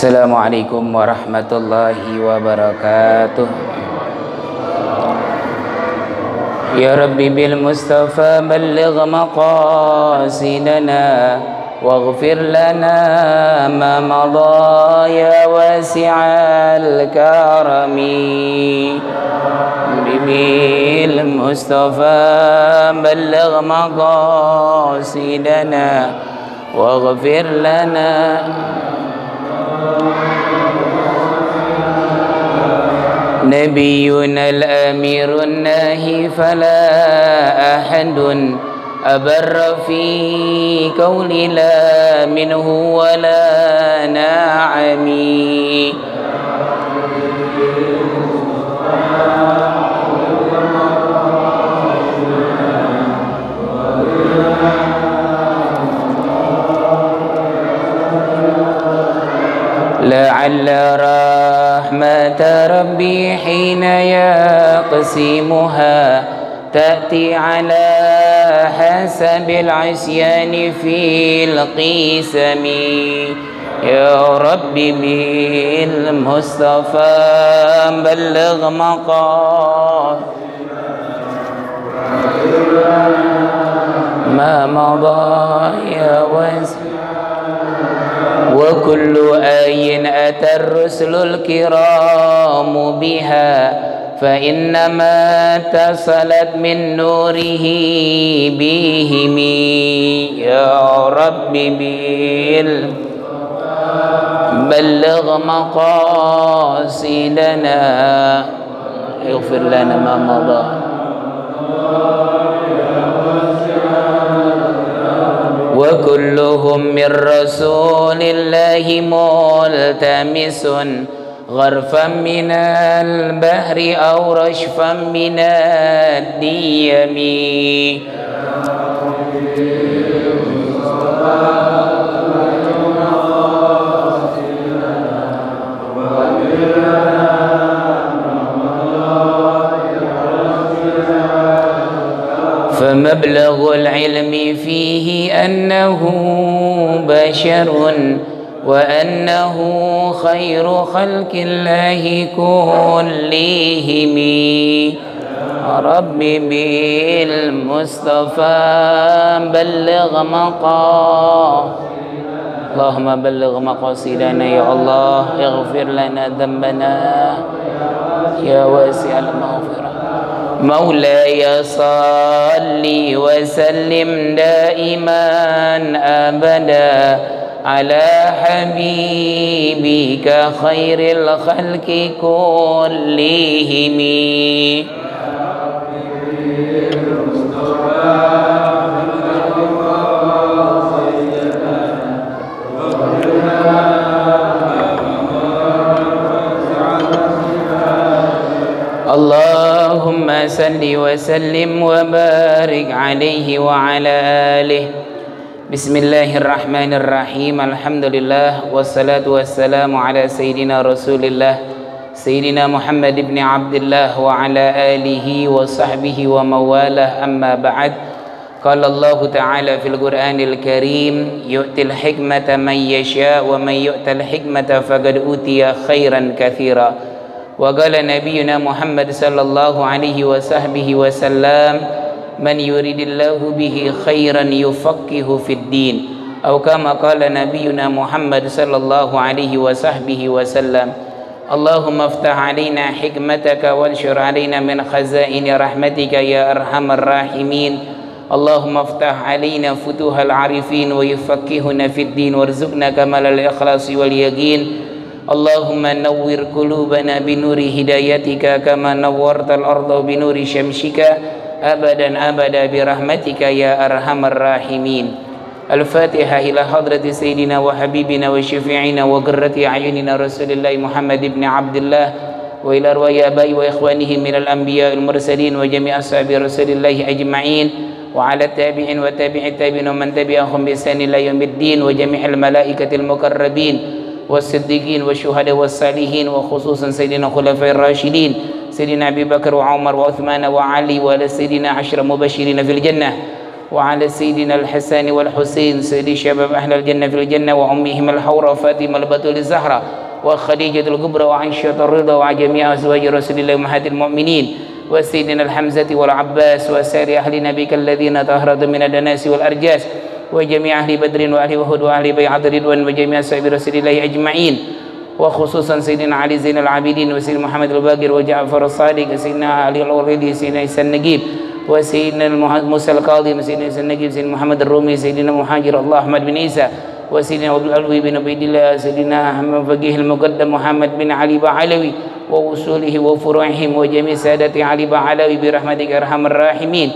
Assalamualaikum warahmatullahi wabarakatuh. Ya Rabbi bil Mustafa balligh maqasidana waghfir lana ma madha ya wasi'al karami. Bil Mustafa balligh maqasidana waghfir lana نبينا الأمير الناهي فلا أحد أبر في قول لا منه ولا نعمي لعل رحمة ربي حين يقسمها تأتي على حسب العصيان في القسم يا ربي بالمصطفى بلغ مقام ما مضى يا وزن وكل آي أتى الرسل الكرام بها فإنما اتصلت من نوره بهم يا رب بلغ مقاصدنا اغفر لنا ما مضى وكلهم من رسول الله ملتمس غرفا من البحر أو رشفا من الديم فمبلغ العلم فيه أنه بشر وأنه خير خلق الله كلهم رب بالمصطفى بلغ مقام اللهم بلغ مقاصدنا يا الله اغفر لنا ذنبنا يا واسع المغفرة مولاي صل وسلم دائما أبدا على حبيبك خير الخلق كلهم اللهم صل وسلم وبارك عليه وعلى آله بسم الله الرحمن الرحيم الحمد لله والصلاة والسلام على سيدنا رسول الله سيدنا محمد بن عبد الله وعلى آله وصحبه ومواله أما بعد قال الله تعالى في القرآن الكريم يؤتي الحكمة من يشاء ومن يؤت الحكمة فقد أوتي خيرا كثيرا وقال نبينا محمد صلى الله عليه وصحبه وسلم من يريد الله به خيرا يفقه في الدين أو كما قال نبينا محمد صلى الله عليه وصحبه وسلم اللهم افتح علينا حكمتك وانشر علينا من خزائن رحمتك يا أرحم الراحمين اللهم افتح علينا فتوح العارفين ويفقهنا في الدين وارزقنا كمال الإخلاص واليقين اللهم نور قلوبنا بنور هدايتك كما نورت الأرض بنور شمسك أبدا أبدا برحمتك يا أرحم الراحمين. الفاتحة إلى حضرة سيدنا وحبيبنا وشفيعنا وقرة أعيننا رسول الله محمد بن عبد الله وإلى أرواح آبائه وإخوانه من الأنبياء المرسلين وجميع أصحاب رسول الله أجمعين وعلى التابعين وتابع التابعين ومن تبعهم بإحسان إلى يوم الدين وجميع الملائكة المقربين والصديقين والشهداء والصالحين وخصوصا سيدنا الخلفاء الراشدين سيدنا أبي بكر وعمر وعثمان وعلي وعلى سيدنا عشر مبشرين في الجنة وعلى سيدنا الحسن والحسين سيد شباب أهل الجنة في الجنة وأمهم الحورة فاطمة البتول الزهراء وخديجة الكبرى وعائشة الرضا وجميع أزواج رسول الله أمهات المؤمنين وسيدنا الحمزة والعباس وسائر أهل نبيك الذين طهرت من الدناس والأرجاس وجميع أهل بدر وأهل أحد وأهل بيعة رضوان وجميع أصحاب رسول الله أجمعين وخصوصا سيدنا علي زين العابدين وسيدنا محمد الباقر وجعفر الصادق وسيدنا علي الأوليدي سيدنا عيسى النجيب وسيدنا موسى الكاظم سيدنا عيسى النجيب سيدنا محمد الرومي سيدنا مهاجر الله أحمد بن عيسى وسيدنا عبد الألوي بن عبيد الله سيدنا أحمد فقيه المقدم محمد بن علي بعلوي ووصوله وفروعهم وجميع سادة علي بعلوي برحمتك أرحم الراحمين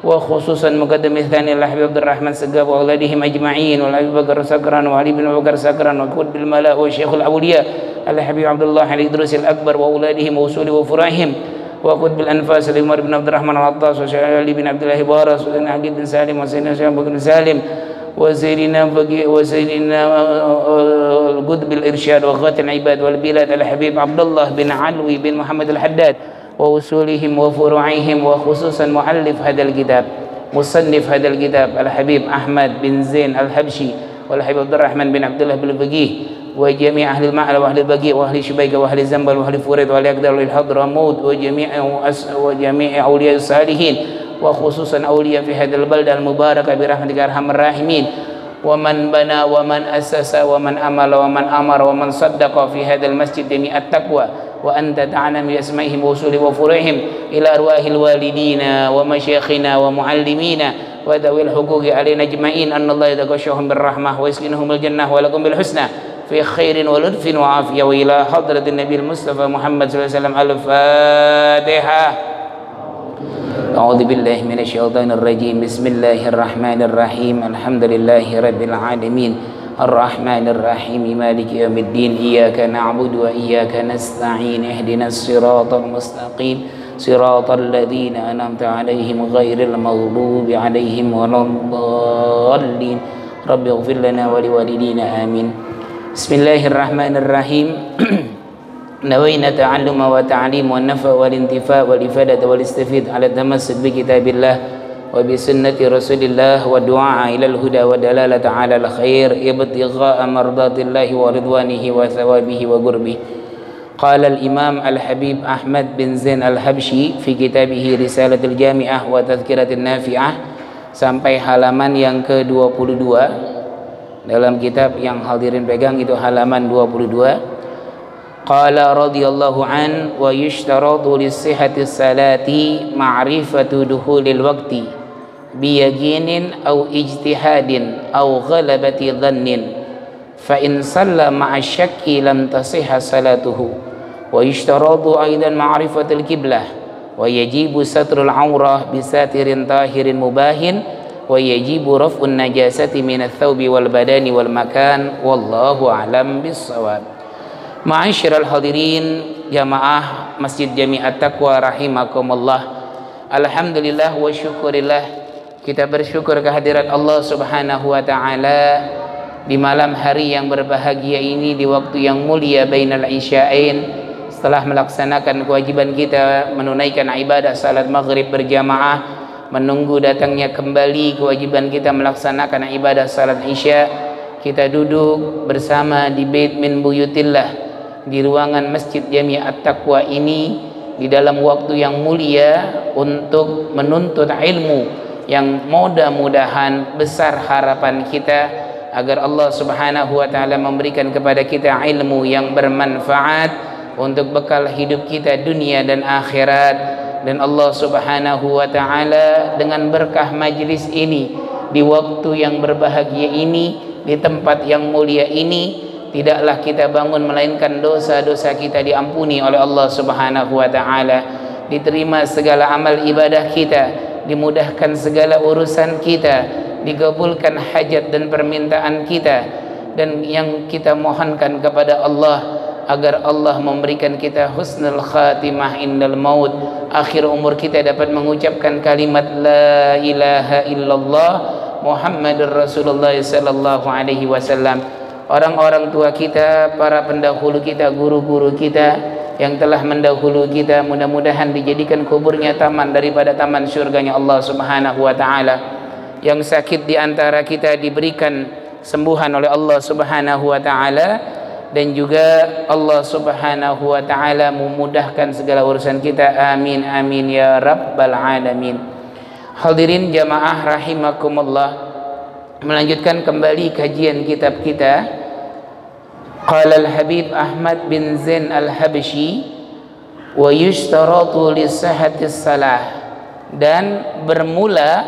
وخصوصا مقدم الثاني الحبيب عبد الرحمن سقاف وأولادهم أجمعين والأبي بكر سكران وعلي بن بكر سكران وقطب الملاء والشيخ الأولياء الحبيب عبد الله علي إدريس الأكبر وأولادهم ووصوله وفروعهم وقطب الأنفاس عمر بن عبد الرحمن العطاس وعلي بن عبد الله بارس وسيدنا حقيق بن سالم وسيدنا شيخ بن سالم وسيدنا القطب الإرشاد وغاية العباد والبلاد الحبيب عبد الله بن علوي بن محمد الحداد ووصولهم وفروعهم وخصوصا مؤلف هذا الكتاب مصنف هذا الكتاب الحبيب أحمد بن زين الحبشي والحبيب عبد الرحمن بن عبد الله بن البقيه وجميع أهل المعلى وأهل البقيع وأهل شبيكة وأهل زنبل وأهل فوريد وأهل أقدار وأهل الحضرموت وجميع أولياء الصالحين وخصوصا أولياء في هذا البلدة المباركة برحمتك أرحم الراحمين ومن بنى ومن أسس ومن أمل ومن أمر ومن صدق في هذا المسجد جميع التقوى وأنت تعلم بأسمائهم ووصولهم وفروعهم إلى أرواح الوالدين ومشايخنا ومعلمينا وذوي الحقوق علينا أجمعين أن الله يتغشاهم بالرحمة ويسكنهم الجنة ولكم بالحسنى في خير ولطف وعافية وإلى حضرة النبي المصطفى محمد صلى الله عليه وسلم الفاتحة. أعوذ بالله من الشيطان الرجيم بسم الله الرحمن الرحيم الحمد لله رب العالمين الرحمن الرحيم مالك يوم الدين إياك نعبد وإياك نستعين اهدنا الصراط المستقيم صراط الذين أنعمت عليهم غير المغضوب عليهم ولا الضالين رب اغفر لنا ولوالدينا آمين. بسم الله الرحمن الرحيم. نوينا تعلم وتعليم والنفع والانتفاع والإفادة والاستفيد على التمسك بكتاب الله وبسنة رسول الله والدعاء إلى الهدى والدلالة على الخير ابتغاء مرضات الله ورضوانه وثوابه وقربه. قال الإمام الحبيب أحمد بن زين الحبشي في كتابه رسالة الجامعة وتذكرة النافعة sampai halaman yang ke-22 dalam kitab yang hadirin pegang itu halaman 22. Qala radhiyallahu an wa yushtaratu lis-sihhati salati ma'rifatu duhulil waqti biyaqinin aw ijtihadin aw ghalabati dhannin fa in salla ma'a syakki lam tasihha salatuhu wa yushtaratu aidan ma'rifatul qiblah wa yajibu satrul aurah bisatirin tahirin mubahin wa yajibu raf'un najasati minats thawbi wal badani wal makan wallahu a'lam bis-shawab. Ma'asyiral hadirin jamaah Masjid Jami'at Taqwa rahimakumullah. Alhamdulillah wa syukurillah, kita bersyukur kehadirat Allah Subhanahu wa taala di malam hari yang berbahagia ini, di waktu yang mulia bainal isya'ain, setelah melaksanakan kewajiban kita menunaikan ibadah salat maghrib berjamaah, menunggu datangnya kembali kewajiban kita melaksanakan ibadah salat isya. Kita duduk bersama di bait min buyutillah, di ruangan Masjid Jami'at Taqwa ini, di dalam waktu yang mulia untuk menuntut ilmu yang mudah-mudahan besar harapan kita agar Allah Subhanahu wa taala memberikan kepada kita ilmu yang bermanfaat untuk bekal hidup kita dunia dan akhirat. Dan Allah Subhanahu wa taala dengan berkah majlis ini, di waktu yang berbahagia ini, di tempat yang mulia ini, tidaklah kita bangun melainkan dosa-dosa kita diampuni oleh Allah Subhanahu wa taala, diterima segala amal ibadah kita, dimudahkan segala urusan kita, dikabulkan hajat dan permintaan kita, dan yang kita mohonkan kepada Allah agar Allah memberikan kita husnul khatimah indal maut, akhir umur kita dapat mengucapkan kalimat la ilaha illallah Muhammadur Rasulullah sallallahu alaihi wasallam. Orang-orang tua kita, para pendahulu kita, guru-guru kita yang telah mendahulu kita, mudah-mudahan dijadikan kuburnya taman daripada taman surganya Allah Subhanahu wa taala. Yang sakit di antara kita diberikan sembuhan oleh Allah Subhanahu wa taala, dan juga Allah Subhanahu wa taala memudahkan segala urusan kita. Amin amin ya rabbal alamin. Hadirin jamaah rahimakumullah, melanjutkan kembali kajian kitab kita. Qala al-Habib Ahmad bin Zain al-Habsyi wa yushtaratu li sihhatis salah, dan bermula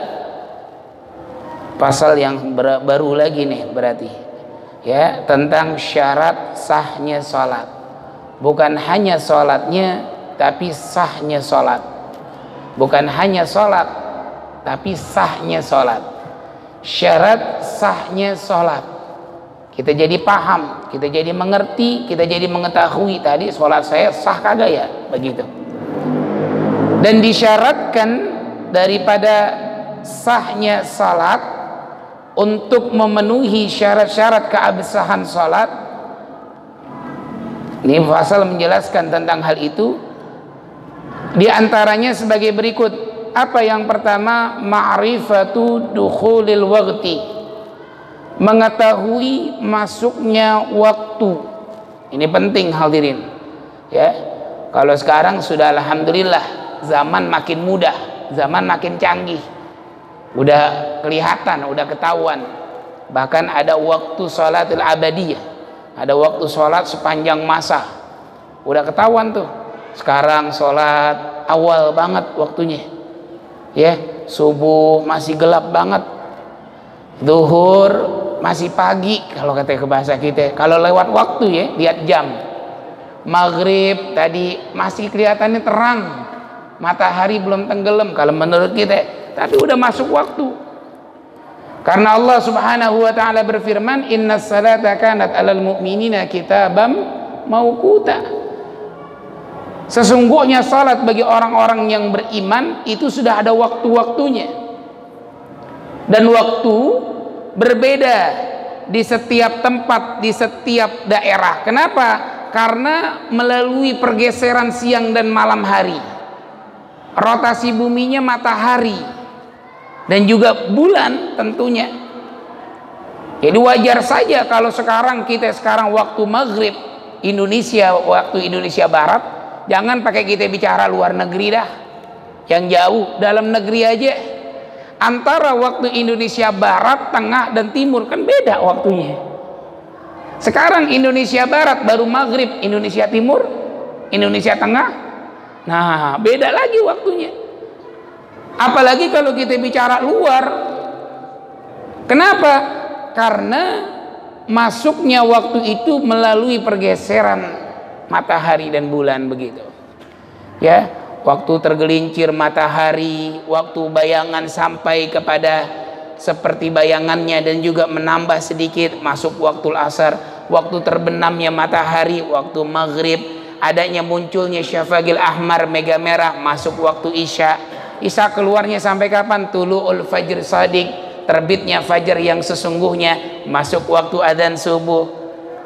pasal yang baru lagi nih berarti ya, tentang syarat sahnya salat. Bukan hanya salatnya tapi sahnya salat. Bukan hanya salat tapi sahnya salat. Syarat sahnya salat. Kita jadi paham, kita jadi mengerti, kita jadi mengetahui tadi salat saya sah kagak ya, begitu. Dan disyaratkan daripada sahnya salat, untuk memenuhi syarat-syarat keabsahan salat. Ini pasal menjelaskan tentang hal itu. Di antaranya sebagai berikut. Apa yang pertama? Ma'rifatu dukhulil waqti, mengetahui masuknya waktu. Ini penting hadirin ya. Kalau sekarang sudah alhamdulillah zaman makin mudah, zaman makin canggih, udah kelihatan, udah ketahuan. Bahkan ada waktu sholatul abadiyah, ada waktu sholat sepanjang masa, udah ketahuan tuh. Sekarang sholat awal banget waktunya ya, subuh masih gelap banget, zuhur masih pagi kalau kata ke bahasa kita, kalau lewat waktu ya, lihat jam. Maghrib tadi masih kelihatannya terang, matahari belum tenggelam kalau menurut kita, tapi udah masuk waktu. Karena Allah Subhanahu wa taala berfirman, innas salata kanat 'alal mu'minina kitabam mauquta. Sesungguhnya salat bagi orang-orang yang beriman itu sudah ada waktu-waktunya. Dan waktu berbeda di setiap tempat, di setiap daerah. Kenapa? Karena melalui pergeseran siang dan malam hari, rotasi buminya matahari dan juga bulan tentunya. Jadi wajar saja kalau sekarang waktu maghrib Indonesia, waktu Indonesia Barat, jangan pakai kita bicara luar negeri dah, yang jauh, dalam negeri aja. Antara waktu Indonesia Barat, Tengah, dan Timur kan beda waktunya. Sekarang Indonesia Barat baru maghrib, Indonesia Timur, Indonesia Tengah, nah beda lagi waktunya. Apalagi kalau kita bicara luar. Kenapa? Karena masuknya waktu itu melalui pergeseran matahari dan bulan, begitu ya. Waktu tergelincir matahari, waktu bayangan sampai kepada seperti bayangannya dan juga menambah sedikit, masuk waktu asar. Waktu terbenamnya matahari, waktu maghrib. Adanya munculnya syafaqil ahmar, mega merah, masuk waktu isya. Isya keluarnya sampai kapan? Tulu'ul fajr shadiq, terbitnya fajar yang sesungguhnya, masuk waktu adzan subuh.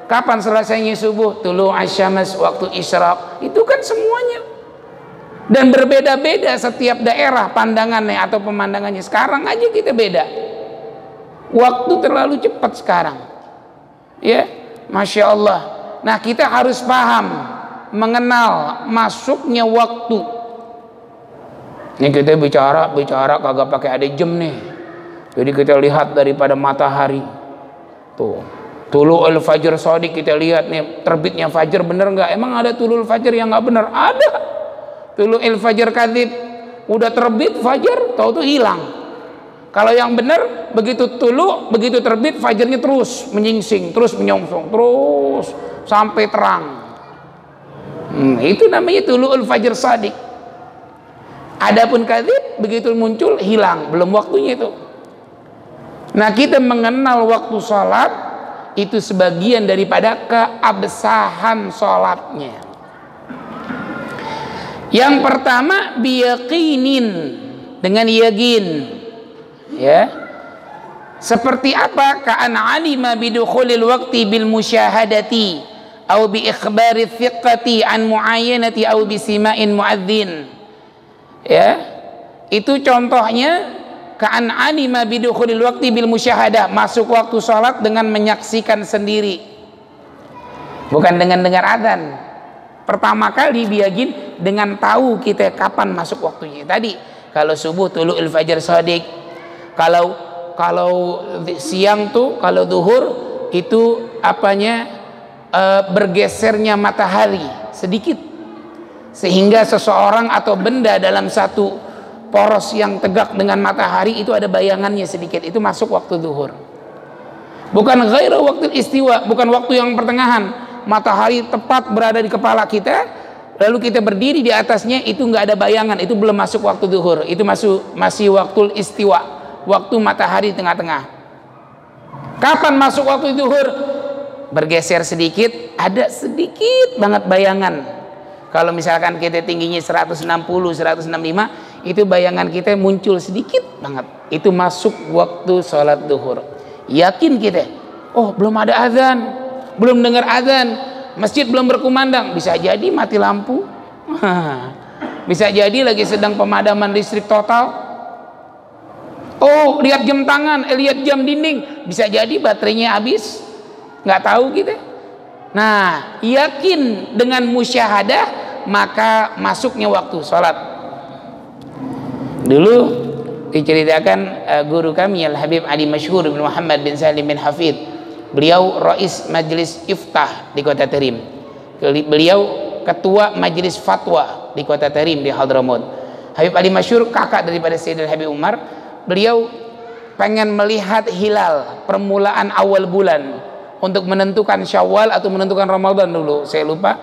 Kapan selesainya subuh? Tulu' asyams, waktu isyraq. Itu kan semuanya. Dan berbeda-beda setiap daerah pandangannya atau pemandangannya. Sekarang aja kita beda. Waktu terlalu cepat sekarang. Ya, Masya Allah. Nah, kita harus paham, mengenal masuknya waktu. Ini kita bicara kagak pakai ada jam nih. Jadi kita lihat daripada matahari. Tuh, Tulu'ul fajr shadiq, kita lihat nih terbitnya fajar bener nggak? Emang ada tulul fajar yang nggak bener? Ada. Tulu'il fajr kadzib, udah terbit fajar, tahu tuh hilang. Kalau yang benar, begitu tulu, begitu terbit, fajarnya terus menyingsing, terus menyongsong, terus sampai terang. Itu namanya tulu'ul fajr shadiq. Adapun kadzib, begitu muncul hilang, belum waktunya itu. Nah, kita mengenal waktu sholat itu sebagian daripada keabsahan sholatnya. Yang pertama biyaqinin, dengan yakin, ya. Seperti apa? Ka'an alima bidukhulil waqti bil musyahadati aw bi ikhbari thiqati an muayyanati aw bi sima'in muadzin. Ya, itu contohnya ka'an alima bidukhulil waqti bil musyahadah, masuk waktu sholat dengan menyaksikan sendiri, bukan dengan dengar adzan. Pertama kali biyakin dengan tahu kita kapan masuk waktunya. Tadi kalau subuh tulu'ul fajar shadiq, kalau siang tuh, kalau zuhur itu apanya, bergesernya matahari sedikit sehingga seseorang atau benda dalam satu poros yang tegak dengan matahari itu ada bayangannya sedikit, itu masuk waktu zuhur. Bukan ghairu waktu istiwa, bukan waktu yang pertengahan. Matahari tepat berada di kepala kita, lalu kita berdiri di atasnya, itu nggak ada bayangan, itu belum masuk waktu zuhur, itu masih waktu istiwa, waktu matahari tengah-tengah. Kapan masuk waktu zuhur? Bergeser sedikit, ada sedikit banget bayangan. Kalau misalkan kita tingginya 160, 165, itu bayangan kita muncul sedikit banget, itu masuk waktu sholat zuhur. Yakin kita, oh belum ada azan, belum dengar azan, masjid belum berkumandang, bisa jadi mati lampu, bisa jadi lagi sedang pemadaman listrik total. Oh, lihat jam tangan, lihat jam dinding, bisa jadi baterainya habis, nggak tahu kita. Nah, yakin dengan musyahadah, maka masuknya waktu sholat. Dulu diceritakan guru kami Al Habib Ali Masyhur bin Muhammad bin Salim bin Hafid, beliau rais majelis iftah di kota Tarim, beliau ketua majelis fatwa di kota Tarim di Hadramaut. Habib Ali Masyhur kakak daripada Sayyidina Habib Umar, beliau pengen melihat hilal permulaan awal bulan untuk menentukan Syawal atau menentukan Ramadan dulu, saya lupa.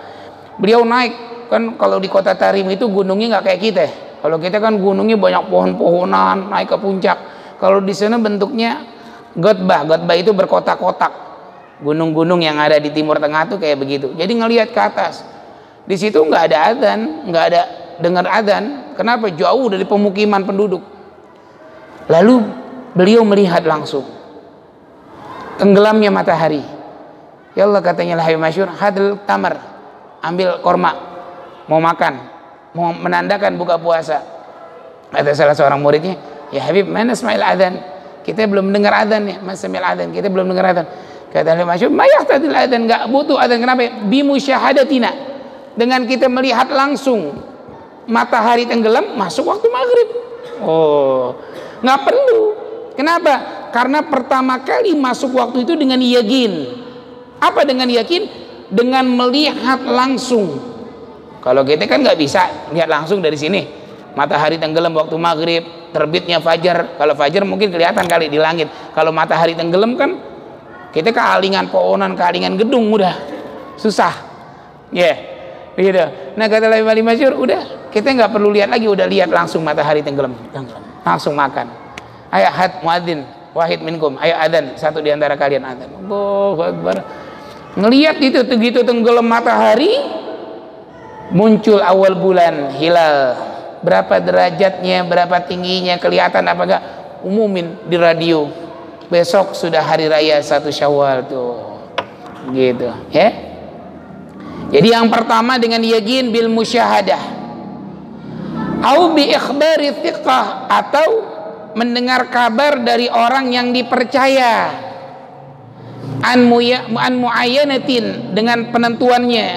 Beliau naik, kan kalau di kota Tarim itu gunungnya nggak kayak kita. Kalau kita kan gunungnya banyak pohon-pohonan, naik ke puncak. Kalau di sana bentuknya gotbah itu berkotak-kotak. Gunung-gunung yang ada di Timur Tengah tuh kayak begitu. Jadi ngelihat ke atas. Di situ nggak ada adzan, nggak ada dengar adzan. Kenapa? Jauh dari pemukiman penduduk. Lalu beliau melihat langsung tenggelamnya matahari. Ya Allah, katanya Habib Masyhur, hadil tamar, ambil korma, mau makan, mau menandakan buka puasa. Kata salah seorang muridnya, ya Habib, mana Ismail adzan? Kita belum dengar adzan ya, Mas Ismail adzan, kita belum dengar adzan. Kata Habib Masyhur, mayahtadil adzan, enggak butuh adzan. Kenapa? Bimusyahadatina, dengan kita melihat langsung matahari tenggelam, masuk waktu maghrib. Oh, nggak perlu. Kenapa? Karena pertama kali masuk waktu itu dengan yakin. Apa dengan yakin? Dengan melihat langsung. Kalau kita kan nggak bisa lihat langsung dari sini. Matahari tenggelam waktu maghrib, terbitnya fajar. Kalau fajar mungkin kelihatan kali di langit. Kalau matahari tenggelam kan kita kealingan pohonan, kealingan gedung, udah susah. Ya, gitu. Nah kata Habib Ali Masyhur, udah kita nggak perlu lihat lagi, udah lihat langsung matahari tenggelam, langsung makan. Ayo had muadzin wahid minkum, ayo adzan, satu di antara kalian adzan. Allahu Akbar. Ngelihat itu begitu tenggelam matahari, muncul awal bulan hilal. Berapa derajatnya, berapa tingginya, kelihatan apa enggak? Umumin di radio. Besok sudah hari raya 1 Syawal tuh. Gitu, ya. Jadi yang pertama dengan yakin bil musyahadah. Au bi ikhbari thiqah, atau mendengar kabar dari orang yang dipercaya. An muayyanatin, dengan penentuannya.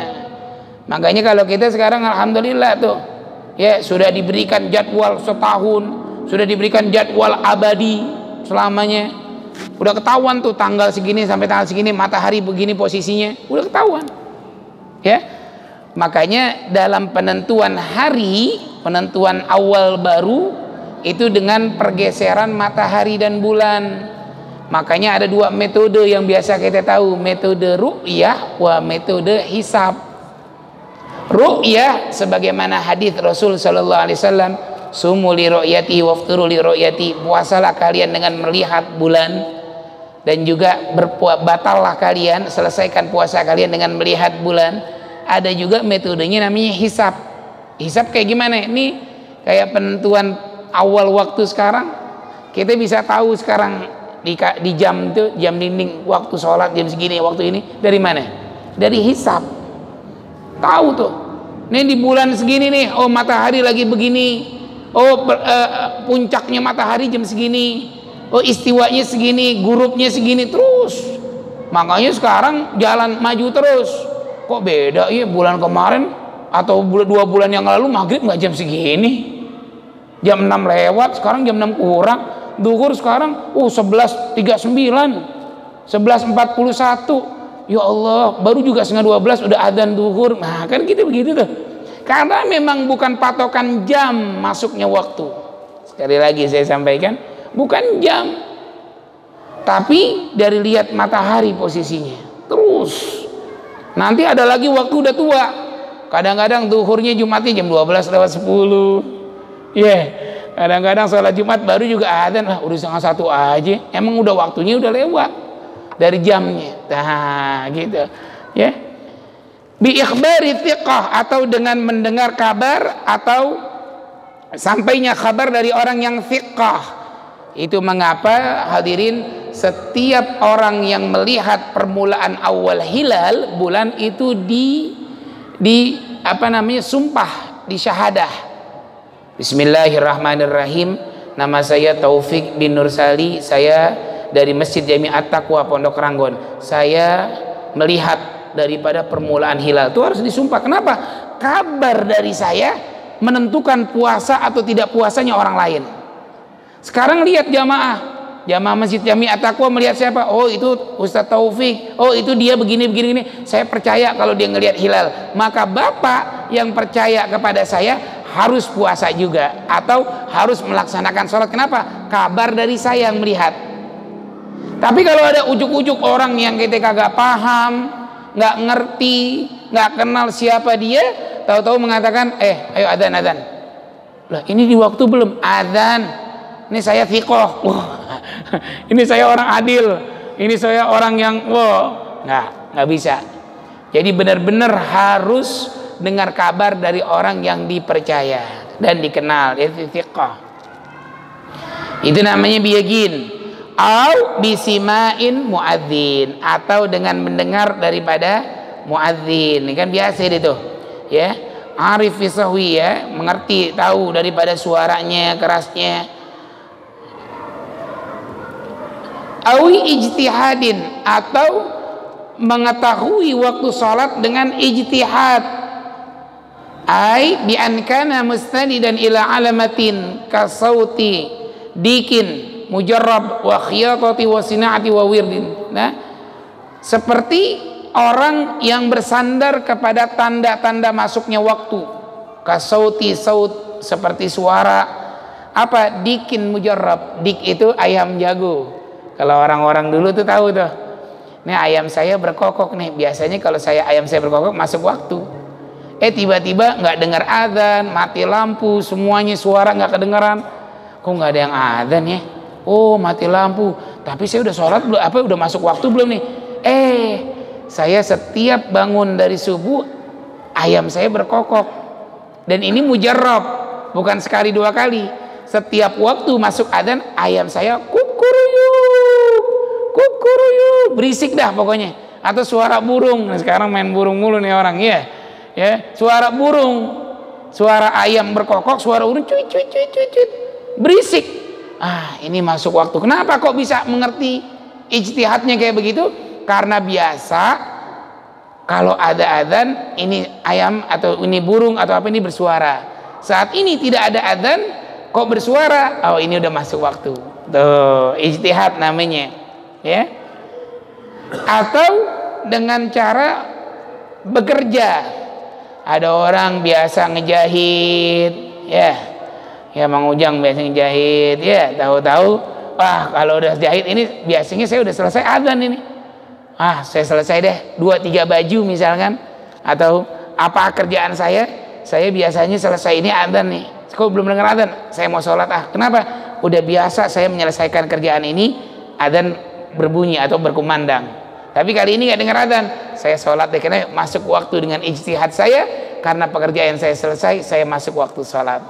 Makanya kalau kita sekarang alhamdulillah tuh, ya sudah diberikan jadwal setahun, sudah diberikan jadwal abadi selamanya. Udah ketahuan tuh tanggal segini sampai tanggal segini matahari begini posisinya, udah ketahuan. Ya. Makanya dalam penentuan hari, penentuan awal baru, itu dengan pergeseran matahari dan bulan. Makanya ada dua metode yang biasa kita tahu, metode ru'yah wa metode hisab. Ru'yah sebagaimana hadis Rasul sallallahu alaihi wasallam, sumu li ru'yati wafturu li ru'yati, puasalah kalian dengan melihat bulan, dan juga batallah kalian, selesaikan puasa kalian dengan melihat bulan. Ada juga metodenya namanya hisab. Hisab kayak gimana? Ini kayak penentuan awal waktu sekarang. Kita bisa tahu sekarang di jam itu, jam dinding waktu sholat jam segini, waktu ini dari mana? Dari hisab. Tahu tuh, nih di bulan segini nih, oh matahari lagi begini, oh puncaknya matahari jam segini, oh istiwanya segini, gurubnya segini, terus. Makanya sekarang jalan maju terus. Kok beda ya bulan kemarin atau 2 bulan yang lalu maghrib nggak jam segini, jam 6 lewat, sekarang jam 6 kurang. Duhur sekarang 11.39, 11.41. Ya Allah, baru juga setengah 12 udah adzan duhur. Nah kan gitu begitu tuh. Karena memang bukan patokan jam masuknya waktu. Sekali lagi saya sampaikan, bukan jam, tapi dari lihat matahari posisinya. Terus nanti ada lagi waktu udah tua. Kadang-kadang duhurnya Jumatnya jam 12 lewat 10. Kadang-kadang sholat Jumat baru juga adzan, udah setengah 1 aja. Emang udah waktunya udah lewat dari jamnya. Nah, gitu. Ya. Bi ikhbari thiqah, atau dengan mendengar kabar atau sampainya kabar dari orang yang thiqah. Itu mengapa hadirin, setiap orang yang melihat permulaan awal hilal bulan itu sumpah, di syahadah. Bismillahirrahmanirrahim. Nama saya Taufik bin Nursali. Saya dari Masjid Jami At-Taqwa Pondok Ranggon. Saya melihat daripada permulaan hilal. Itu harus disumpah. Kenapa? Kabar dari saya menentukan puasa atau tidak puasanya orang lain. Sekarang lihat jamaah Masjid Jami At-Taqwa melihat siapa? Oh itu Ustadz Taufik. Oh itu dia begini. Saya percaya kalau dia ngelihat hilal. Maka bapak yang percaya kepada saya harus puasa juga atau harus melaksanakan sholat. Kenapa? Kabar dari saya yang melihat. Tapi kalau ada ujuk-ujuk orang yang kita kagak paham, nggak ngerti, nggak kenal siapa dia, tahu-tahu mengatakan, ayo adzan. Lah ini di waktu belum adzan. Ini saya thiqoh. Ini saya orang adil. Ini saya orang yang nggak bisa. Jadi benar-benar harus dengar kabar dari orang yang dipercaya dan dikenal, itu thiqah. Itu namanya biyaqin. Au bisimain muadzin, atau dengan mendengar daripada muadzin. Ini kan biasa itu, ya. Arif fisahwi, ya, mengerti, tahu daripada suaranya, kerasnya. Awi ijtihadin, atau mengetahui waktu salat dengan ijtihad. Ai bi an kana mustanidan ila alamatin kasauti dikin mujarrab wa khiyatati wa sinaati wa wirdin. Nah, seperti orang yang bersandar kepada tanda-tanda masuknya waktu. Kasauti, saut, seperti suara. Apa? Dikin mujarrab. Dik itu ayam jago. Kalau orang-orang dulu tuh tahu tuh. Nih ayam saya berkokok nih. Biasanya kalau ayam saya berkokok masuk waktu. Tiba-tiba nggak dengar adzan, mati lampu, semuanya suara nggak kedengaran. Kok nggak ada yang adzan ya? Oh mati lampu. Tapi saya udah sholat belum? Udah masuk waktu belum nih? Saya setiap bangun dari subuh ayam saya berkokok. Dan ini mujarrab, bukan sekali 2 kali. Setiap waktu masuk adzan ayam saya kukuruyuk, berisik dah pokoknya. Atau suara burung. Nah, sekarang main burung mulu nih orang ya. Ya, suara burung, suara ayam berkokok, suara burung cuit, berisik. Ini masuk waktu. Kenapa kok bisa mengerti ijtihadnya kayak begitu? Karena biasa kalau ada adzan, ini ayam atau ini burung atau apa ini bersuara. Saat ini tidak ada adzan, kok bersuara? Oh ini udah masuk waktu. Tuh, ijtihad namanya, ya. Atau dengan cara bekerja. Ada orang biasa ngejahit, ya, Ya Mang Ujang biasanya jahit, ya tahu-tahu, wah kalau udah jahit ini biasanya saya udah selesai adzan ini. Saya selesai deh 2-3 baju misalkan, atau apa kerjaan saya biasanya selesai ini adzan nih. Kok belum dengar adzan? Saya mau sholat. Kenapa? Udah biasa saya menyelesaikan kerjaan ini, adzan berbunyi atau berkumandang. Tapi kali ini nggak dengar adzan, saya sholat deh karena masuk waktu dengan ijtihad saya, karena pekerjaan saya selesai, saya masuk waktu sholat.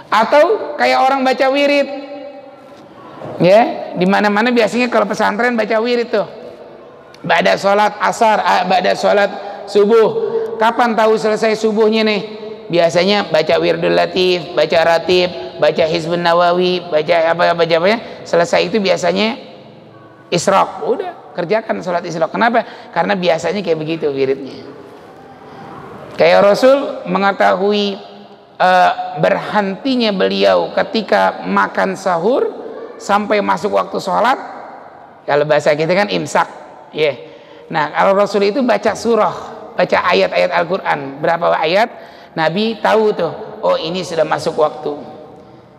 Atau kayak orang baca wirid, ya, di mana-mana biasanya kalau pesantren baca wirid tuh, ba'da sholat asar, ba'da sholat subuh. Kapan tahu selesai subuhnya nih? Biasanya baca wirdul latif, baca ratib, baca hizbun nawawi, baca apa selesai itu biasanya isyraq. Udah kerjakan sholat isyraq. Kenapa? Karena biasanya kayak begitu wiridnya. Kayak Rasul mengetahui berhentinya beliau ketika makan sahur sampai masuk waktu sholat. Kalau bahasa kita kan imsak, ya. Nah, kalau Rasul itu baca surah, baca ayat-ayat Al-Quran, berapa ayat, Nabi tahu tuh, oh ini sudah masuk waktu.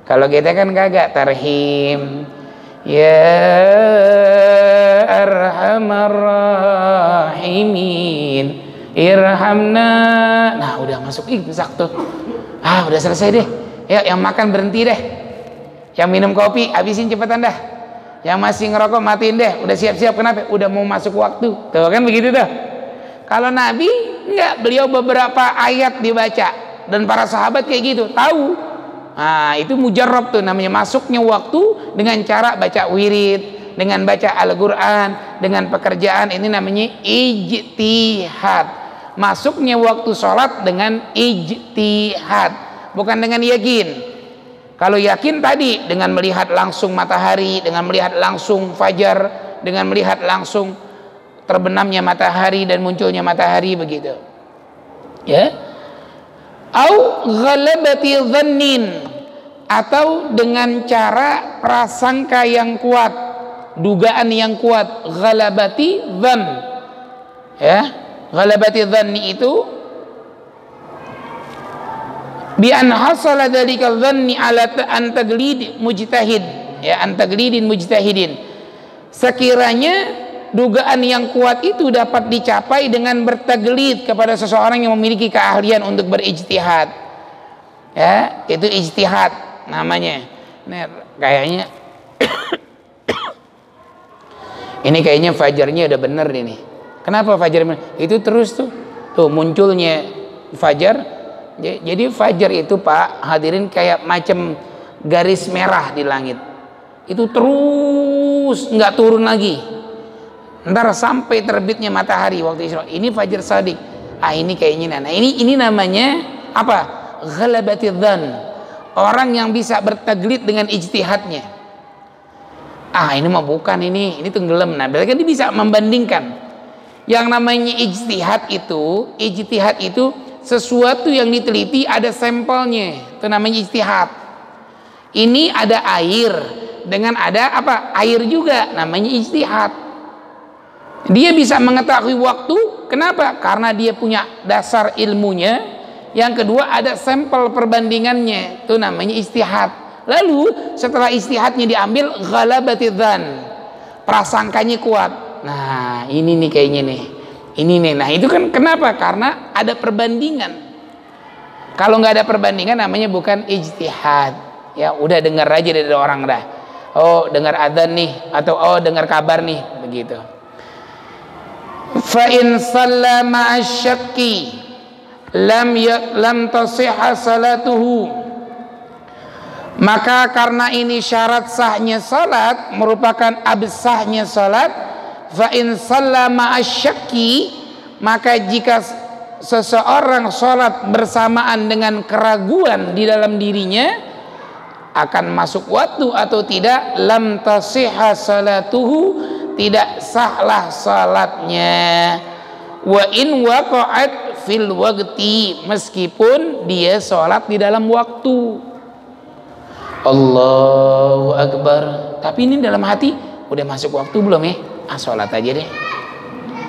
Kalau kita kan kagak, tarhim, ya arhamar rahimin, irhamna. Nah, udah masuk imsak tuh. Udah selesai deh. Ya, yang makan berhenti deh. Yang minum kopi habisin cepetan dah. Yang masih ngerokok matiin deh. Udah siap-siap, kenapa? Udah mau masuk waktu. Tuh kan begitu dah. Kalau Nabi enggak, beliau beberapa ayat dibaca dan para sahabat kayak gitu, tahu. Itu mujarrab tuh namanya, masuknya waktu dengan cara baca wirid, dengan baca Al-Qur'an, dengan pekerjaan, ini namanya ijtihad. Masuknya waktu sholat dengan ijtihad, bukan dengan yakin. Kalau yakin tadi dengan melihat langsung matahari, dengan melihat langsung fajar, dengan melihat langsung terbenamnya matahari dan munculnya matahari, begitu. Ya. Au ghalabati dhannin, atau dengan cara prasangka yang kuat, dugaan yang kuat. Ghalabati dhann, ya. Ghalabati dhanni itu bi an hasala dzalika dhanni ala an taglid mujtahid, ya, an taglidin mujtahidin. Sekiranya dugaan yang kuat itu dapat dicapai dengan bertaglid kepada seseorang yang memiliki keahlian untuk berijtihad, ya, itu ijtihad namanya. Nah, kayaknya ini kayaknya fajarnya udah bener ini. Kenapa fajar? Itu terus tuh munculnya fajar. Jadi fajar itu, Pak hadirin, kayak macam garis merah di langit. Itu terus nggak turun lagi. Ntar sampai terbitnya matahari waktu Isra. Ini fajar shadiq. Ini kayaknya. Nah, ini namanya apa? Ghalabati dzan. Orang yang bisa bertaglid dengan ijtihadnya. Ini mah bukan, ini tenggelam. Nah, berarti kan dia bisa membandingkan. Yang namanya ijtihad itu sesuatu yang diteliti, ada sampelnya, itu namanya ijtihad. Ini ada air dengan ada apa? Air juga, namanya ijtihad. Dia bisa mengetahui waktu, kenapa? Karena dia punya dasar ilmunya. Yang kedua ada sampel perbandingannya, itu namanya ijtihad. Lalu setelah ijtihadnya diambil, ghalabati dzan, prasangkanya kuat. Nah, ini nih kayaknya nih. Ini nih. Nah, itu kan kenapa? Karena ada perbandingan. Kalau nggak ada perbandingan namanya bukan ijtihad. Ya, udah dengar aja dari orang dah. Oh, dengar adzan nih, atau dengar kabar nih, begitu. Fa in shalla ma'asyakki lam tasihha salatuhu. Maka karena ini syarat sahnya salat, merupakan absahnya salat. Fa in shalla ma'asyakki, maka jika seseorang sholat bersamaan dengan keraguan di dalam dirinya akan masuk waktu atau tidak, lam tasihha salatuhu, tidak sahlah salatnya. Wa in waqa'at fil waqti, meskipun dia sholat di dalam waktu. Allahu Akbar, tapi ini dalam hati udah masuk waktu belum ya? Sholat aja deh.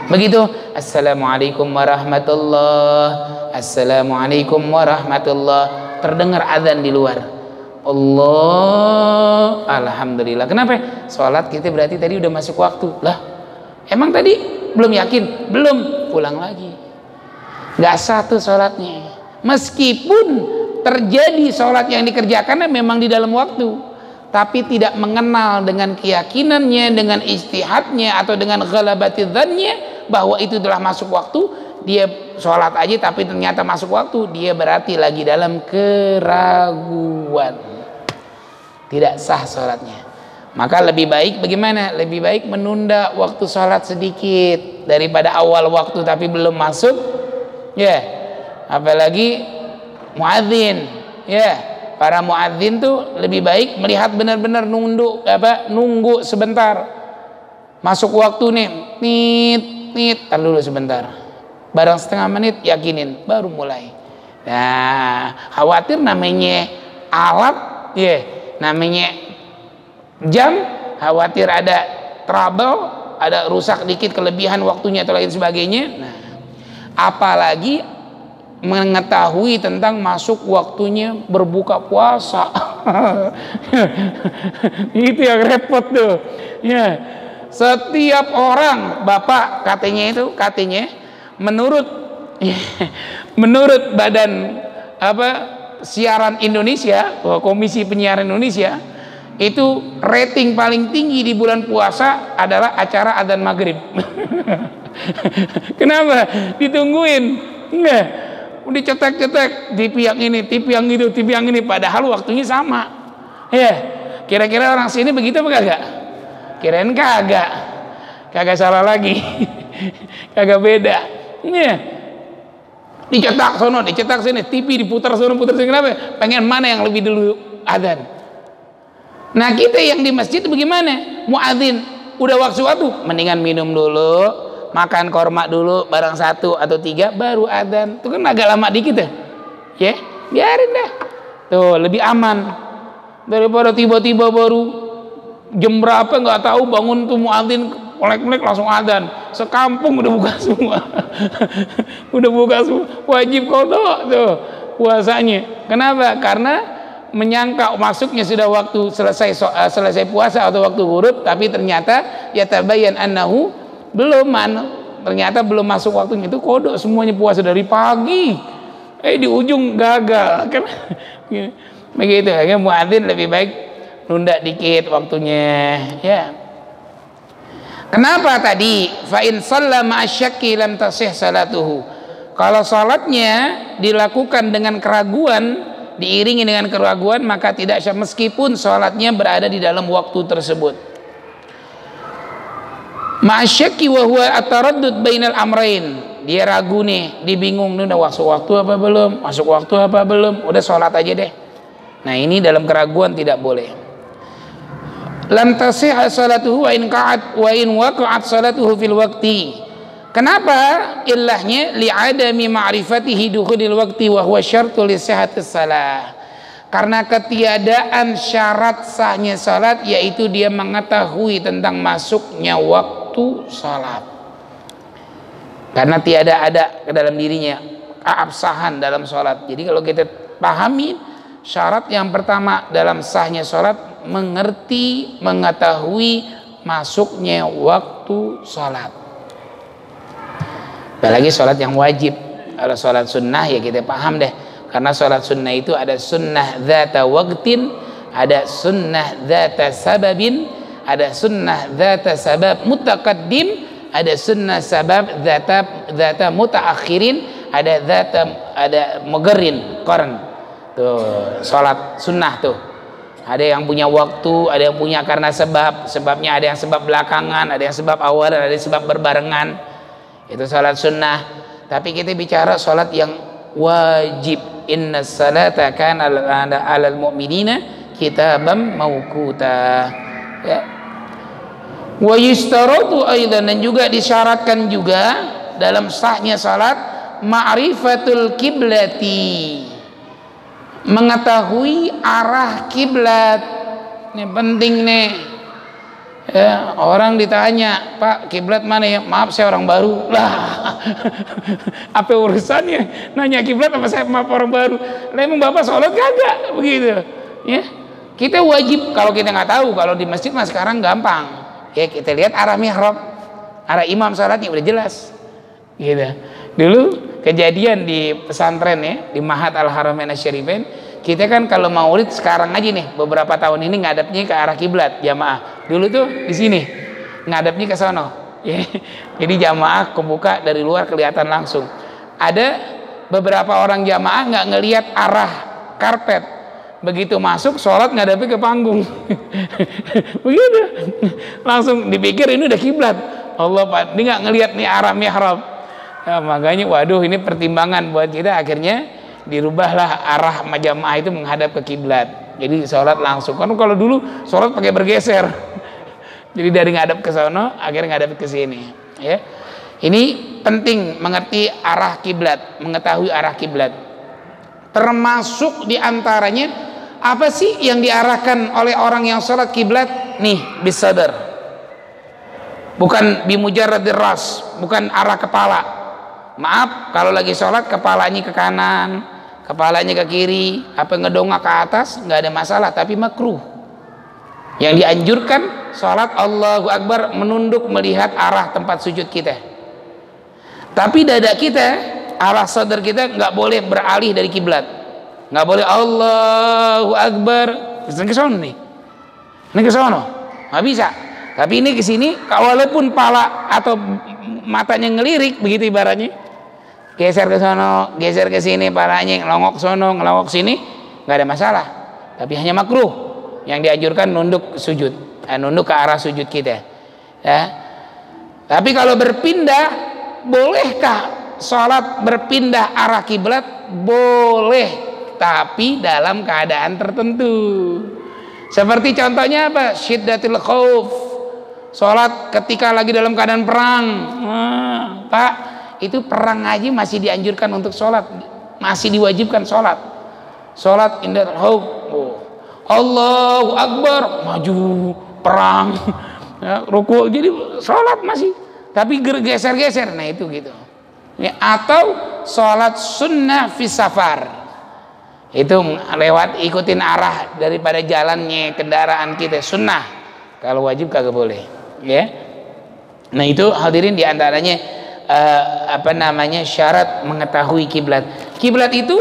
Begitu. Assalamualaikum warahmatullah. Assalamualaikum warahmatullah. Terdengar azan di luar. Allah, alhamdulillah. Kenapa? Sholat kita berarti tadi udah masuk waktu. Lah, emang tadi belum yakin? Belum, pulang lagi. Nggak sah tuh sholatnya. Meskipun terjadi sholat yang dikerjakan memang di dalam waktu, tapi tidak mengenal dengan keyakinannya, dengan ijtihadnya, atau dengan ghalabati dzannya bahwa itu telah masuk waktu, dia sholat aja tapi ternyata masuk waktu, dia berarti lagi dalam keraguan, tidak sah sholatnya. Maka lebih baik bagaimana? Lebih baik menunda waktu sholat sedikit daripada awal waktu tapi belum masuk, ya. Apalagi muadzin, ya. Para muadzin tuh lebih baik melihat benar-benar nunggu sebentar. Masuk waktu nih, nit, tar dulu sebentar. Barang setengah menit yakinin, baru mulai. Nah, khawatir namanya alat, ya, namanya jam, khawatir ada trouble, ada rusak dikit, kelebihan waktunya atau lain sebagainya. Nah, apalagi mengetahui tentang masuk waktunya berbuka puasa. Itu yang repot tuh. Ya, setiap orang, Bapak katanya menurut badan siaran Indonesia, Komisi Penyiaran Indonesia, itu rating paling tinggi di bulan puasa adalah acara adzan maghrib. Kenapa? Ditungguin. Enggak, udah cetek TV yang ini, TV yang itu, TV yang ini, padahal waktunya sama. Ya, kira-kira orang sini begitu apa kagak? Kirain kagak salah lagi. Kagak beda. Ya, dicetak sono, dicetak sini, TV diputar sono, putar sini. Kenapa? Pengen mana yang lebih dulu adzan. Nah, kita yang di masjid bagaimana? Muadzin udah waktu mendingan minum dulu, makan korma dulu barang 1 atau 3 baru adzan. Itu kan agak lama dikit ya. Ya, biarin dah. Tuh, lebih aman daripada tiba-tiba baru jam berapa nggak tahu bangun tuh muadzin melek-melek langsung adzan. Sekampung udah buka semua. Udah buka semua. Wajib qadha tuh puasanya. Kenapa? Karena menyangka masuknya sudah waktu selesai puasa atau waktu ghurub, tapi ternyata ya tabayyan annahu ternyata belum masuk waktunya. Itu kodok semuanya puasa dari pagi, di ujung gagal kan. Begitu ya, muadzin lebih baik nunda dikit waktunya, ya. Kenapa tadi fa in shalla ma'asyakki lam tasih salatuhu? Kalau salatnya dilakukan dengan keraguan, diiringi dengan keraguan, maka tidak sah meskipun salatnya berada di dalam waktu tersebut. Ma'asyakki wa huwa at-taraddud bainal amrain. Dia ragu nih, dia bingung nih, udah masuk waktu apa belum? Masuk waktu apa belum? Udah salat aja deh. Nah, ini dalam keraguan tidak boleh. Lam tasih salatuhu wa in waqa'at salatuhu fil waqti. Kenapa? Illahnya li'adami ma'rifatihi dukhulil waqti wa huwa syartu li sihhatis salah. Karena ketiadaan syarat sahnya salat, yaitu dia mengetahui tentang masuknya waktu salat. Karena tiada ada ke dalam dirinya keabsahan dalam salat. Jadi kalau kita pahami syarat yang pertama dalam sahnya salat, mengerti, mengetahui masuknya waktu salat. Apalagi salat yang wajib. Kalau salat sunnah ya kita paham deh. Karena salat sunnah itu ada sunnah dzata waqtin, ada sunnah dzata sababin, ada sunnah dzata sabab mutaqaddim, ada sunnah sabab dzata mutaakhirin, ada mugarrin qarn. Tuh, salat sunnah tuh. Ada yang punya waktu, ada yang punya karena sebabnya ada yang sebab belakangan, ada yang sebab awal, ada yang sebab berbarengan. Itu salat sunnah. Tapi kita bicara salat yang wajib. Inna salata kana 'alal mu'minina kitaban mauquta. Ya. Wa yustaratu aidan, dan juga disyaratkan juga dalam sahnya salat ma'rifatul kiblati. Mengetahui arah kiblat. Ini penting nih. Ya, orang ditanya, Pak, kiblat mana ya? Maaf, saya orang baru. Lah, apa urusannya? Nanya kiblat apa saya maaf orang baru? Lah, emang Bapak sholat kagak? Begitu. Ya. Kita wajib, kalau kita nggak tahu, kalau di masjid mas sekarang gampang. Ya kita lihat arah mihrab, arah imam sholatnya udah jelas. Gitu. Dulu kejadian di pesantren ya, di Mahat Al-Haramain Asy-Syarifain, kita kan kalau maulid sekarang aja nih, beberapa tahun ini ngadepnya ke arah kiblat jamaah. Dulu tuh di sini ngadepnya ke sono. Ya. Jadi jamaah kebuka dari luar kelihatan langsung. Ada beberapa orang jamaah nggak ngelihat arah karpet, begitu masuk sholat ngadepnya ke panggung. Begitu, langsung dipikir ini udah kiblat. Allah Pak, dia nggak ngelihat nih arah mihrab. Ya, makanya waduh ini pertimbangan buat kita, akhirnya dirubahlah arah jamaah itu menghadap ke kiblat. Jadi sholat langsung. Kan kalau dulu sholat pakai bergeser. Jadi dari ngadap ke sono, akhirnya ngadap ke sini. Ya, ini penting mengerti arah kiblat, mengetahui arah kiblat. Termasuk diantaranya apa sih yang diarahkan oleh orang yang sholat kiblat? Nih, bisadar. Bukan bimujarradir ras, bukan arah kepala. Maaf, kalau lagi sholat kepalanya ke kanan, kepalanya ke kiri, apa ngedongak ke atas, nggak ada masalah, tapi makruh. Yang dianjurkan sholat Allahu Akbar menunduk melihat arah tempat sujud kita. Tapi dada kita, arah sadar kita nggak boleh beralih dari kiblat. Nggak boleh Allahu Akbar ke sono nih. Ini ke sono, nggak bisa. Tapi ini ke sini, walaupun pala atau matanya ngelirik begitu ibaratnya, geser ke sono, geser ke sini, palanya ngelongok sono, ngelongok sini, nggak ada masalah. Tapi hanya makruh. Yang dianjurkan nunduk sujud, nunduk ke arah sujud kita. Ya. Tapi kalau berpindah, bolehkah sholat berpindah arah kiblat? Boleh, tapi dalam keadaan tertentu. Seperti contohnya apa? Syiddatul khauf. Sholat ketika lagi dalam keadaan perang. Pak, itu perang aja masih dianjurkan untuk sholat, masih diwajibkan sholat. Sholat indal khauf. Allahu Akbar, maju perang, ya, ruku, jadi sholat masih, tapi geser-geser, nah itu gitu. Ya, atau sholat sunnah fi safar, itu lewat ikutin arah daripada jalannya kendaraan kita, sunnah. Kalau wajib kagak boleh, ya. Nah itu hadirin diantaranya syarat mengetahui kiblat. Kiblat itu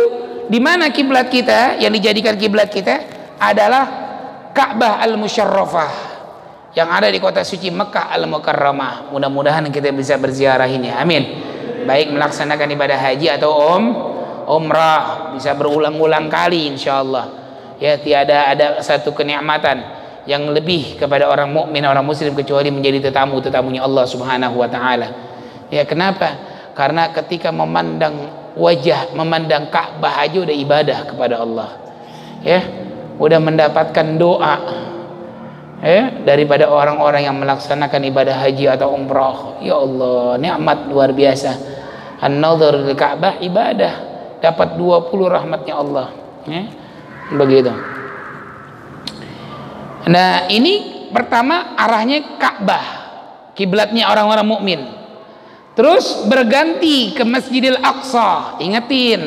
di mana kiblat kita yang dijadikan kiblat kita? Adalah Ka'bah Al-Musyarrafah yang ada di kota suci Mekah Al-Mukarramah. Mudah-mudahan kita bisa berziarahinya, amin. Baik melaksanakan ibadah haji atau umrah, bisa berulang-ulang kali insyaallah. Ya, tiada ada satu kenikmatan yang lebih kepada orang mukmin, orang muslim kecuali menjadi tetamunya Allah Subhanahu wa taala. Ya, kenapa? Karena ketika memandang wajah, memandang Ka'bah aja udah ibadah kepada Allah. Ya, udah mendapatkan doa daripada orang-orang yang melaksanakan ibadah haji atau umrah. Ya Allah, nikmat luar biasa. An-nadhar lil Ka'bah ibadah, dapat 20 rahmatnya Allah. Ya, begitu. Nah, ini pertama arahnya Ka'bah, kiblatnya orang-orang mukmin. Terus berganti ke Masjidil Aqsa. Ingetin,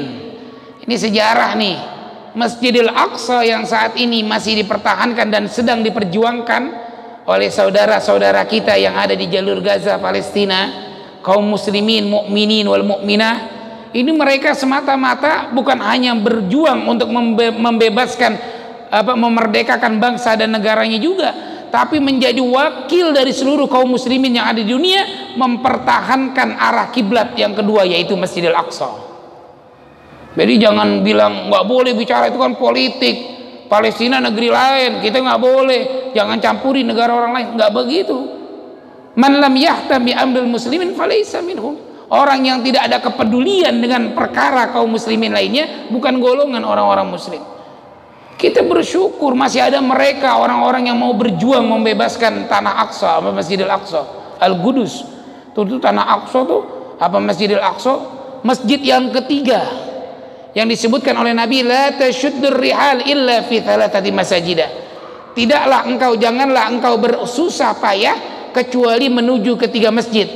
ini sejarah nih. Masjidil Aqsa yang saat ini masih dipertahankan dan sedang diperjuangkan oleh saudara-saudara kita yang ada di jalur Gaza, Palestina, kaum muslimin, mukminin wal mukminah. Ini mereka semata-mata bukan hanya berjuang untuk membebaskan memerdekakan bangsa dan negaranya juga, tapi menjadi wakil dari seluruh kaum muslimin yang ada di dunia mempertahankan arah kiblat yang kedua, yaitu Masjidil Aqsa. Jadi jangan bilang nggak boleh bicara, itu kan politik. Palestina negeri lain, kita nggak boleh. Jangan campuri negara orang lain, nggak begitu. Man lam yahtam bi amril muslimin falaysa minhum. Orang yang tidak ada kepedulian dengan perkara kaum muslimin lainnya bukan golongan orang-orang muslim. Kita bersyukur masih ada mereka, orang-orang yang mau berjuang membebaskan tanah Aqsa, Masjidil Aqsa, Al-Qudus. Itu tanah Aqsa tuh apa, Masjidil Aqsa, masjid yang ketiga yang disebutkan oleh Nabi, la tasyuddur rihal illa fi thalathati masajidah. Janganlah engkau bersusah payah kecuali menuju ketiga masjid.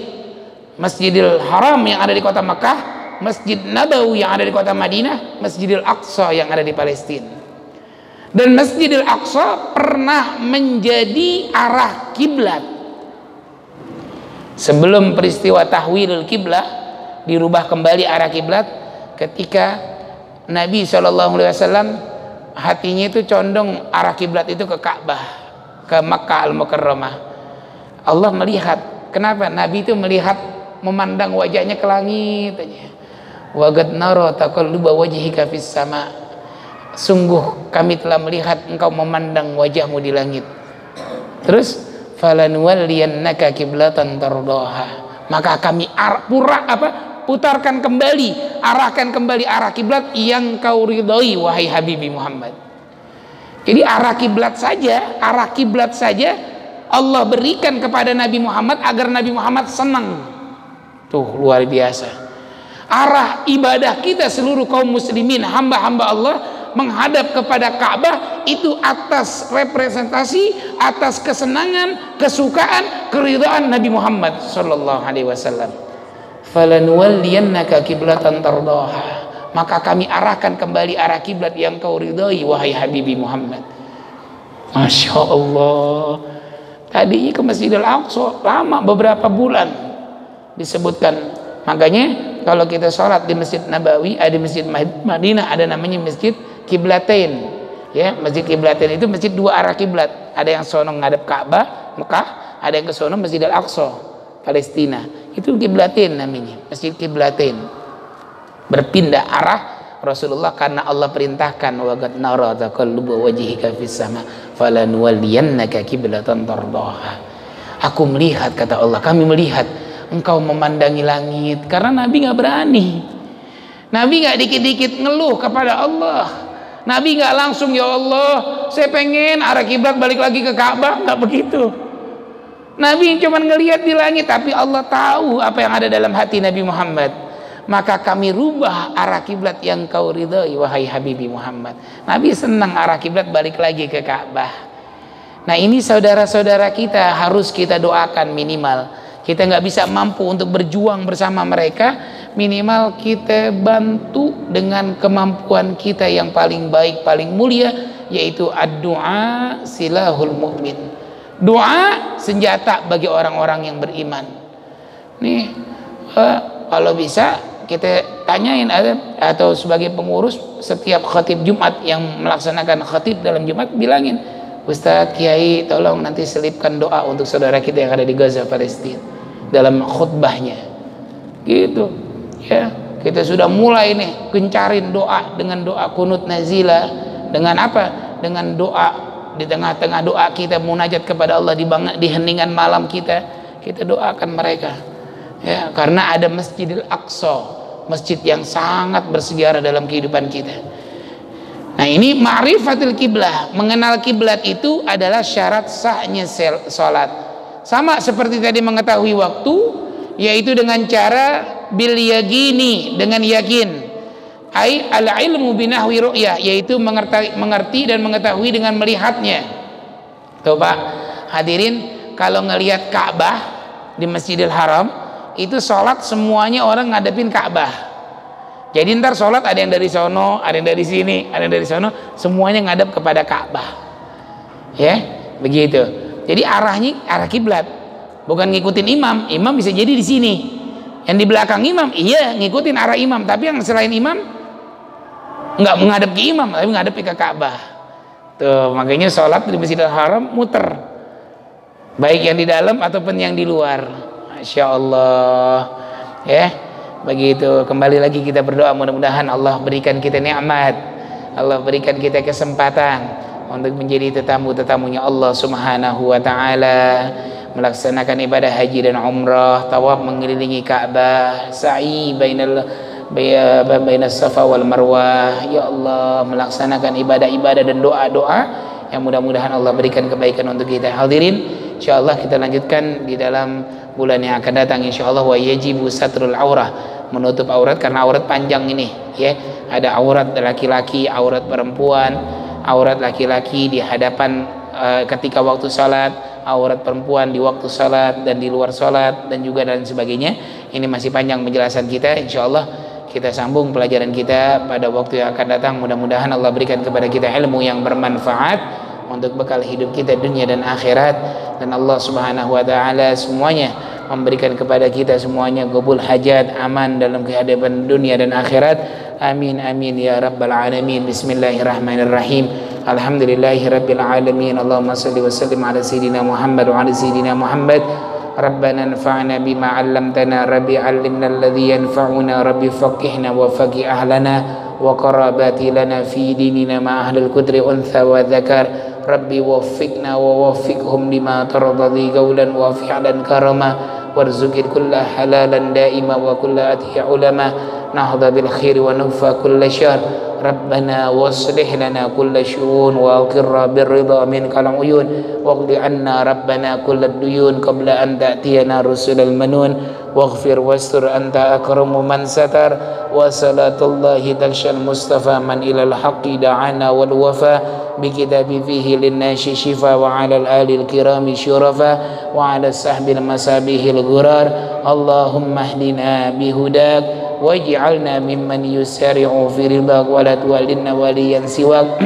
Masjidil Haram yang ada di kota Makkah, Masjid Nabawi yang ada di kota Madinah, Masjidil Aqsa yang ada di Palestina. Dan Masjidil Aqsa pernah menjadi arah kiblat. Sebelum peristiwa tahwilul kiblah, dirubah kembali arah kiblat ketika Nabi SAW hatinya itu condong arah kiblat itu ke Ka'bah, ke Makkah Al-Mukarramah. Allah melihat, kenapa? Nabi itu melihat, memandang wajahnya ke langit aja. Wa qad nara taqalluba wajhika fis sama. Sungguh kami telah melihat engkau memandang wajahmu di langit. Terus falanuwalliyannaka kiblatan tardaha. Maka kami putarkan kembali, arahkan kembali arah kiblat yang kau ridhoi wahai Habibi Muhammad. Jadi arah kiblat saja Allah berikan kepada Nabi Muhammad agar Nabi Muhammad senang. Tuh luar biasa. Arah ibadah kita seluruh kaum muslimin, hamba-hamba Allah menghadap kepada Ka'bah itu atas representasi, atas kesenangan, kesukaan, keridhaan Nabi Muhammad sallallahu alaihi wasallam. Falanuwalliyannaka kiblatan tardaha. Maka kami arahkan kembali arah kiblat yang kau ridhai wahai Habibi Muhammad. Masya Allah. Tadinya ke Masjidil Aqsa lama, beberapa bulan disebutkan. Makanya kalau kita sholat di Masjid Nabawi, ada Masjid Madinah, ada namanya Masjid Kiblatain. Ya, Masjid Kiblatain itu masjid dua arah kiblat. Ada yang sono ngadep Ka'bah, Mekah, ada yang ke sono Masjidil Aqsa, Palestina. Itu Kiblatain namanya, Masjid Kiblatain. Berpindah arah Rasulullah karena Allah perintahkan, wa qad nara taqalluba wajhika fis sama falanuwalliyannaka kiblatan tardaha. Aku melihat, kata Allah, kami melihat engkau memandangi langit. Karena Nabi nggak berani. Nabi nggak dikit-dikit ngeluh kepada Allah. Nabi nggak langsung, ya Allah, saya pengen arah kiblat balik lagi ke Ka'bah. Nggak begitu. Nabi cuma ngelihat di langit, tapi Allah tahu apa yang ada dalam hati Nabi Muhammad. Maka kami rubah arah kiblat yang kau ridhai wahai Habibi Muhammad. Nabi senang arah kiblat balik lagi ke Ka'bah. Nah, ini saudara-saudara kita harus kita doakan minimal. Kita nggak bisa mampu untuk berjuang bersama mereka, minimal kita bantu dengan kemampuan kita yang paling baik, paling mulia, yaitu ad-du'a silahul mu'min. Doa senjata bagi orang-orang yang beriman. Nih, kalau bisa kita tanyain atau sebagai pengurus setiap khatib Jumat yang melaksanakan khatib dalam Jumat, bilangin, Ustadz, Kiai, tolong nanti selipkan doa untuk saudara kita yang ada di Gaza, Palestina, dalam khutbahnya. Gitu ya, kita sudah mulai nih gencarin doa dengan doa kunut nazila, dengan apa? Dengan doa di tengah-tengah doa kita munajat kepada Allah di heningan malam kita doakan mereka. Ya, karena ada Masjidil Aqsa, masjid yang sangat bersejarah dalam kehidupan kita. Nah, ini ma'rifatul kiblah, mengenal kiblat itu adalah syarat sahnya salat. Sama seperti tadi mengetahui waktu, yaitu dengan cara bil yaqini, dengan yakin. Ai al ilmu binahwi ru'yah, yaitu mengerti dan mengetahui dengan melihatnya. Tuh Pak, hadirin, kalau ngelihat Ka'bah di Masjidil Haram, itu sholat semuanya orang ngadepin Ka'bah. Jadi ntar sholat ada yang dari sono, ada yang dari sini, ada yang dari sono, semuanya ngadep kepada Ka'bah. Ya, begitu. Jadi arahnya arah kiblat, bukan ngikutin imam. Imam bisa jadi di sini, yang di belakang imam iya ngikutin arah imam, tapi yang selain imam nggak menghadap ke imam, tapi menghadap ke Ka'bah. Tuh, makanya sholat di Masjidil Haram muter, baik yang di dalam ataupun yang di luar. Masya Allah, ya, begitu. Kembali lagi kita berdoa, mudah-mudahan Allah berikan kita nikmat, Allah berikan kita kesempatan untuk menjadi tetamu-tetamunya Allah Subhanahu wa Ta'ala, melaksanakan ibadah haji dan umrah, tawaf mengelilingi Ka'bah, sa'i bainas Safa wal Marwah. Ya Allah, melaksanakan ibadah-ibadah dan doa-doa yang mudah-mudahan Allah berikan kebaikan untuk kita. Hadirin, insyaallah kita lanjutkan di dalam bulan yang akan datang insyaallah. Wa yajibu satrul aurah, menutup aurat, karena aurat panjang ini ya. Ada aurat laki-laki, aurat perempuan, aurat laki-laki di hadapan ketika waktu salat, aurat perempuan di waktu salat dan di luar salat, dan juga dan sebagainya. Ini masih panjang penjelasan kita, insyaallah kita sambung pelajaran kita pada waktu yang akan datang. Mudah-mudahan Allah berikan kepada kita ilmu yang bermanfaat untuk bekal hidup kita dunia dan akhirat, dan Allah Subhanahu wa taala semuanya memberikan kepada kita semuanya qabul hajat, aman dalam kehidupan dunia dan akhirat. Amin amin ya rabbal alamin. Bismillahirrahmanirrahim. Alhamdulillahirabbil alamin. Allahumma shalli wa sallim ala sayidina Muhammad wa ala sayidina Muhammad. Rabbana anfa'na bima 'allamtana, rabbi 'allimna alladhi yanfa'una, rabbi faqihna wa faqih ahlana wa qarabati lana fi dinina ma ahlul qudri untha wa dzakar. Rabbi waffiqna wa waffiqhum lima tardadi qawlan wa fi'lan karama warzuqil kulla halalan daima wa kulla atiya ulama nahda bil khairi wa nufa kulla syar. Rabbana waslih lana kulla syu'un wa aqirra bir ridha minkal uyun waqdi anna rabbana kulla duyun qabla an ta'tiyana rusulal manun waghfir wastur anta akramu man satar wa salatullahi talshal mustafa man ilal haqqi da'ana wal wafa بكتاب فيه للناس شفا وعلى الآل الكرام شرفا وعلى الصحب المسابيح الغرار. اللهم اهدنا بهداك واجعلنا ممن يسارع في رضاك ولا تولنا وليا سواك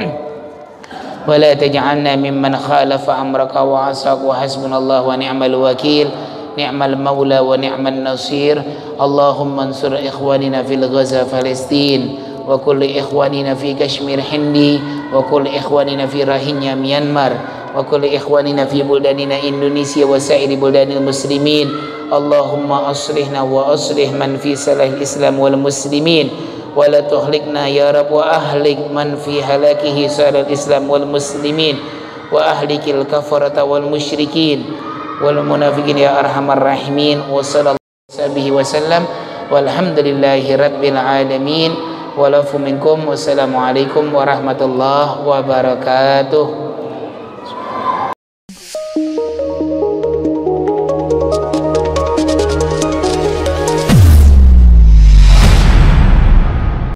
ولا تجعلنا ممن خالف أمرك وعصاك وحسبنا الله ونعم الوكيل نعم المولى ونعم النصير. اللهم انصر إخواننا في غزة فلسطين وكل إخواننا في كشمير هندي وكل إخواننا في روهينيا ميانمار وكل إخواننا في بلداننا إندونيسيا وسائر بلدان المسلمين. اللهم أصلحنا وأصلح من في صلاح الإسلام والمسلمين ولا تهلكنا يا رب وأهلك من في هلاكه صلاح الإسلام والمسلمين وأهلك الكفرة والمشركين والمنافقين يا أرحم الراحمين. وصلى الله وسلم والحمد لله رب العالمين. Walafu minkum. Wassalamualaikum warahmatullahi wabarakatuh.